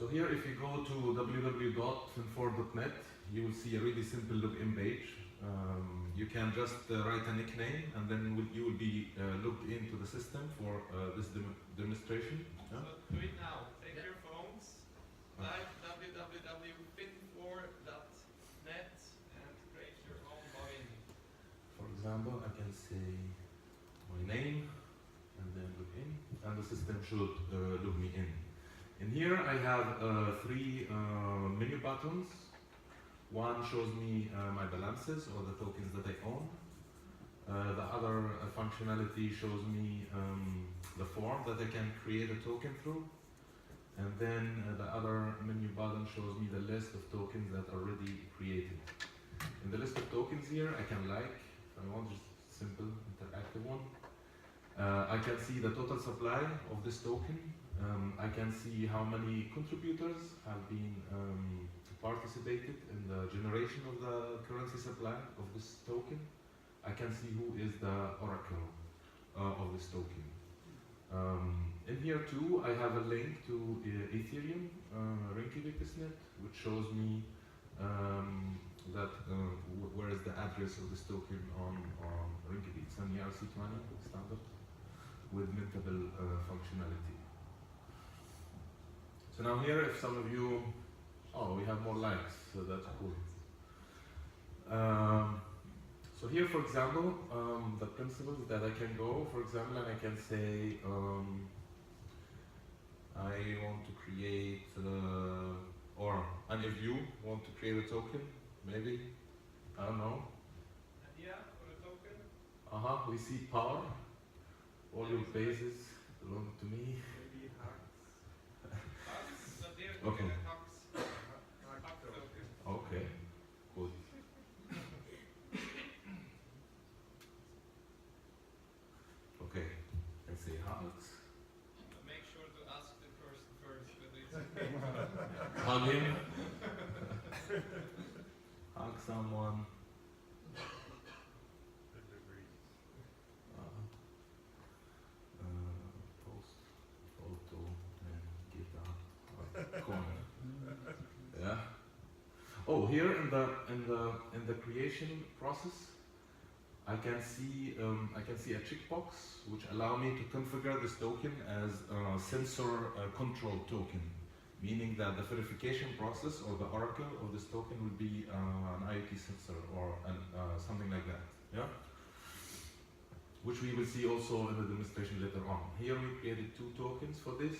So here, if you go to www.fin4.net, you will see a really simple login page. You can just write a nickname, and then you will be logged into the system for this demonstration. So do it now. Take your phones, type www.fin4.net and create your own login. For example, I can say my name and then log in, and the system should log me in. In here, I have three menu buttons. One shows me my balances or the tokens that I own. The other functionality shows me the form that I can create a token through. And then the other menu button shows me the list of tokens that are already created. In the list of tokens here, I can like, if I want, just simple interactive one. I can see the total supply of this token. I can see how many contributors have been participated in the generation of the currency supply of this token. I can see who is the oracle of this token. In here too, I have a link to Ethereum Rinky-Dickusnet, which shows me where is the address of this token on Rinky-Dick. It's an ERC20 standard with mintable functionality. So now here, if some of you, oh, we have more likes, so that's cool. So here, for example, the principles that I can go, for example, and I can say, I want to create, or any of you want to create a token, maybe, I don't know. Idea for a token? We see power, all your bases belong to me. Maybe hugs. Hugs? So there we Okay. get a hugs. Hug token. Okay, good. Okay, I say hugs. Make sure to ask the person first whether it's okay. Hug him. Hug someone. Post photo and give a comment. Yeah. Oh, here in the creation process, I can see a checkbox which allow me to configure this token as a sensor control token, meaning that the verification process or the oracle of this token will be an IoT sensor or something like that. Yeah. Which we will see also in the demonstration later on. Here we created two tokens for this,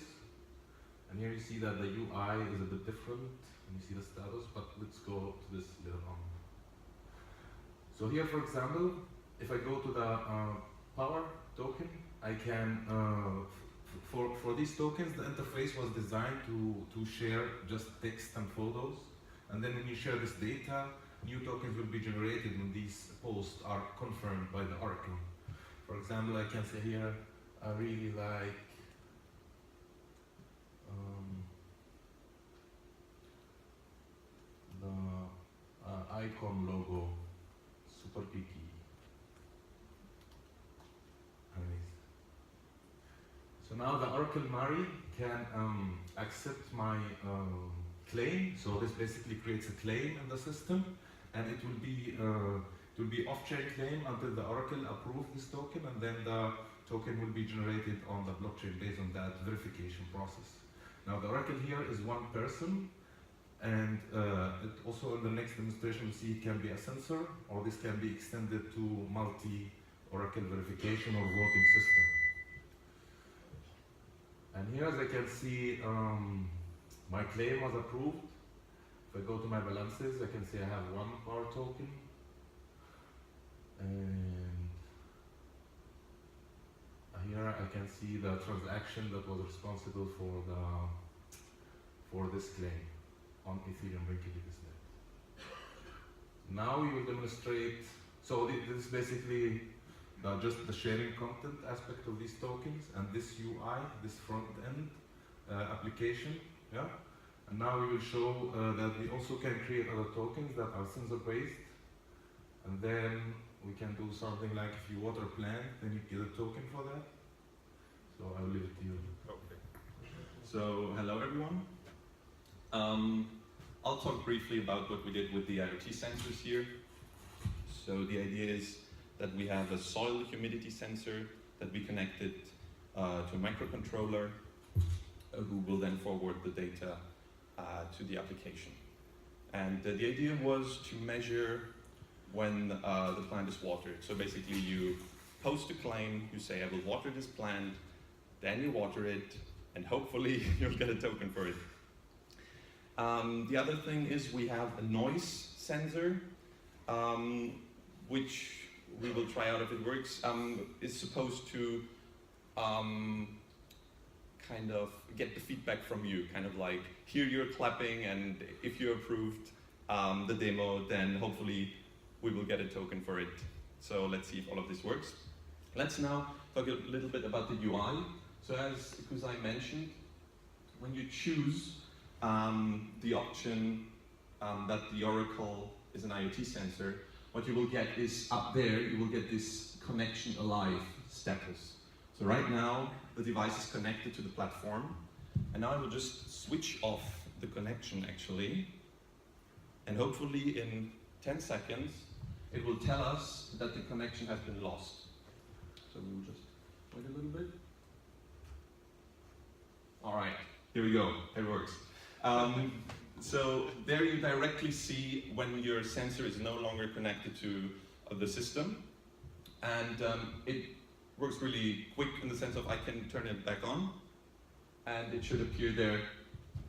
and here you see that the UI is a bit different, and you see the status, but let's go to this later on. So here, for example, if I go to the power token, I can, for these tokens, the interface was designed to share just text and photos, and then when you share this data, new tokens will be generated when these posts are confirmed by the oracle. For example, I can say here, I really like the icon logo, super geeky. So now the Oracle Mari can accept my claim. So this basically creates a claim in the system, and it will be off-chain claim until the Oracle approves this token, and then the token will be generated on the blockchain based on that verification process. Now the Oracle here is one person, and it also in the next demonstration we'll see it can be a sensor, or this can be extended to multi-Oracle verification or voting system. And here, as I can see, my claim was approved. If I go to my balances, I can see I have one power token. And here I can see the transaction that was responsible for this claim on Ethereum Rinky-Dickusnet. Now we will demonstrate, so this is basically just the sharing content aspect of these tokens and this UI, this front end application. Yeah? And now we will show that we also can create other tokens that are sensor based, and then we can do something like if you water a plant, then you get a token for that. So I'll leave it to you. Okay. So hello everyone. I'll talk briefly about what we did with the IoT sensors here. So the idea is that we have a soil humidity sensor that we connected to a microcontroller who will then forward the data to the application. And the idea was to measure when the plant is watered. So basically you post a claim, you say I will water this plant, then you water it, and hopefully you'll get a token for it. The other thing is we have a noise sensor, which we will try out if it works. It's supposed to kind of get the feedback from you, kind of like here you're clapping, and if you approved the demo, then hopefully we will get a token for it. So let's see if all of this works. Let's now talk a little bit about the UI. So as Qusai mentioned, when you choose the option that the Oracle is an IoT sensor, what you will get is up there, you will get this connection alive status. So right now, the device is connected to the platform, and now I will just switch off the connection actually, and hopefully in 10 seconds, it will tell us that the connection has been lost. So we'll just wait a little bit. All right, here we go, it works. So there you directly see when your sensor is no longer connected to the system. And it works really quick in the sense of I can turn it back on and it should appear there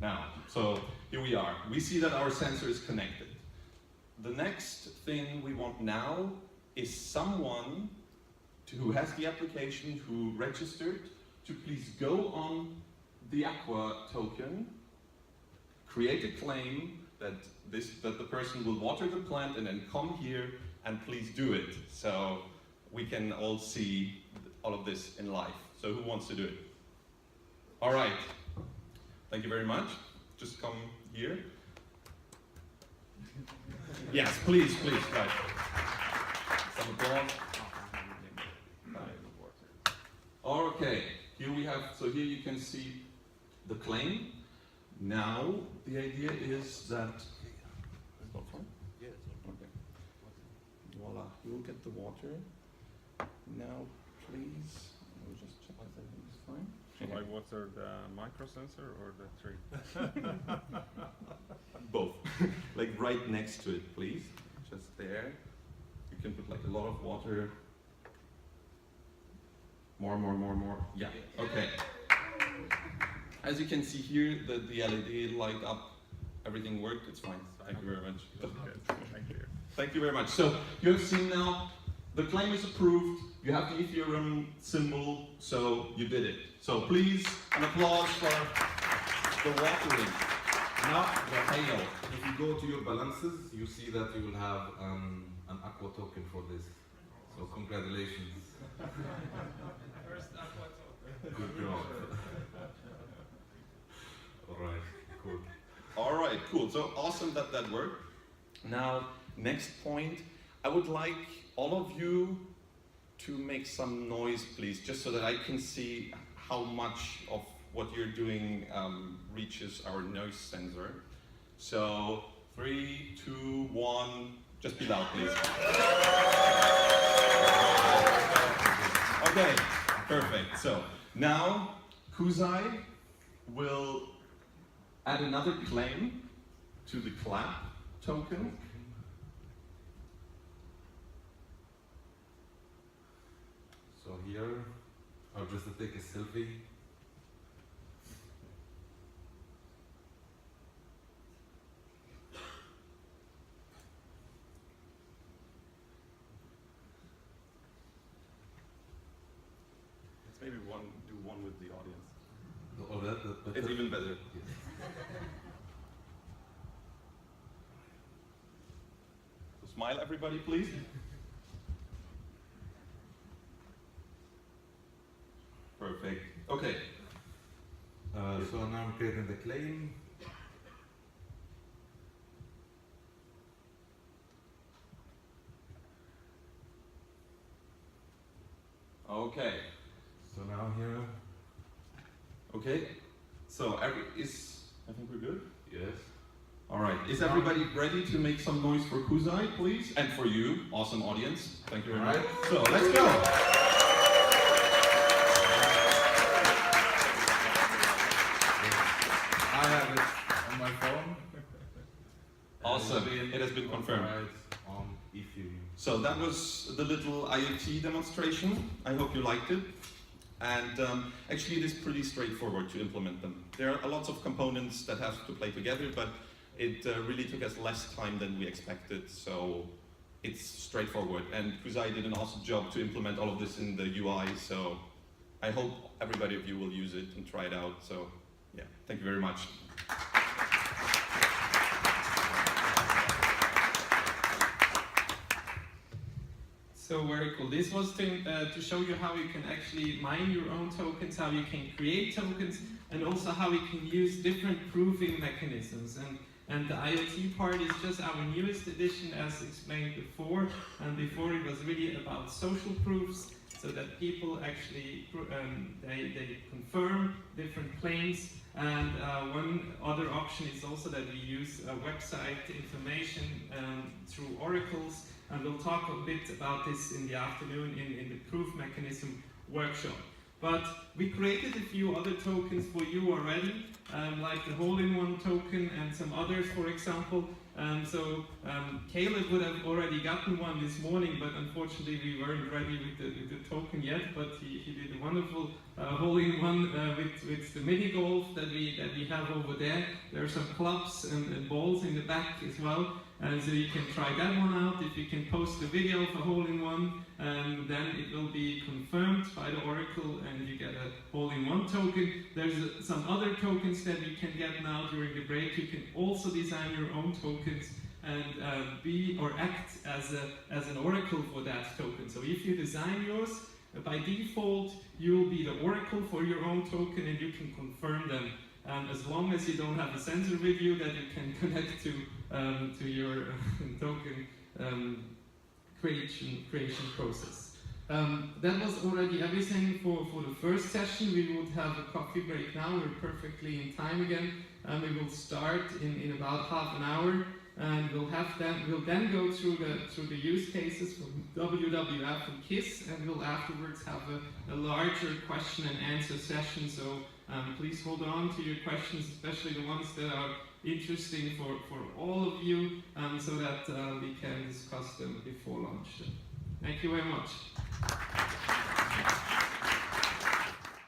now. So here we are. We see that our sensor is connected. The next thing we want now is someone who has the application, who registered, to please go on the Aqua token, create a claim that the person will water the plant and then come here and please do it. So we can all see all of this in live. So who wants to do it? All right. Thank you very much. Just come here. Yes, please, please. Right. Some applause. Okay. Here we have. So here you can see the claim. Now the idea is that. Okay. Voila. You will get the water. Now, please. We'll just check if everything is fine. Should I water the micro sensor or the tree? Both. Like right next to it, please. Just there. You can put like a lot of water. More. Yeah. Okay. As you can see here, the LED light up. Everything worked. It's fine. Thank you very much. Thank you. Thank you very much. So you have seen now. The claim is approved, you have the Ethereum symbol, so you did it. So please, an applause for the watering. Now, Rafael, if you go to your balances, you see that you will have an Aqua token for this. So congratulations. First Aqua token. Good job. Alright, cool. Alright, cool. So awesome that that worked. Now, next point, I would like all of you to make some noise, please, just so that I can see how much of what you're doing reaches our noise sensor. So 3, 2, 1, just be loud, please. Okay, perfect. So now Qusai will add another claim to the clap token. So here, I'll just take a selfie. Let's maybe do one with the audience. Oh, that It's even better. Yes. So smile, everybody, please. Perfect. Okay. So now I'm creating the claim. Okay. So now here. Okay. So I think we're good. Yes. All right. Is everybody ready to make some noise for Qusai, please? And for you, awesome audience. Thank you very much. So let's go. I have it on my phone. Awesome. It has been confirmed. On Ethereum. So that was the little IoT demonstration. I hope you liked it. And actually it is pretty straightforward to implement them. There are lots of components that have to play together, but it really took us less time than we expected, so it's straightforward. And Qusai did an awesome job to implement all of this in the UI, so I hope everybody of you will use it and try it out. So yeah, thank you very much. So very cool. This was to show you how you can actually mine your own tokens, how you can create tokens, and also how we can use different proving mechanisms. And the IoT part is just our newest addition, as explained before. And before it was really about social proofs, so that people actually they confirm different claims. And one other option is also that we use website information through oracles. And we'll talk a bit about this in the afternoon in the proof mechanism workshop. But we created a few other tokens for you already, like the hole-in-one token and some others, for example. Caleb would have already gotten one this morning, but unfortunately we weren't ready with the token yet. But he did a wonderful hole-in-one with the mini golf that we have over there. There are some clubs and balls in the back as well. So you can try that one out. If you can post a video of a hole-in-one, then it will be confirmed by the Oracle and you get a hole-in-one token. There's some other tokens that you can get now during the break. You can also design your own tokens and be or act as an Oracle for that token. So if you design yours, by default, you will be the Oracle for your own token and you can confirm them. As long as you don't have a sensor with you that you can connect to your token creation process. That was already everything for the first session. We would have a coffee break now. We're perfectly in time again. We will start in about half an hour, and we'll then go through the use cases from WWF and KISS, and we'll afterwards have a larger question and answer session. So please hold on to your questions, especially the ones that are interesting for all of you, so that we can discuss them before lunch. Thank you very much.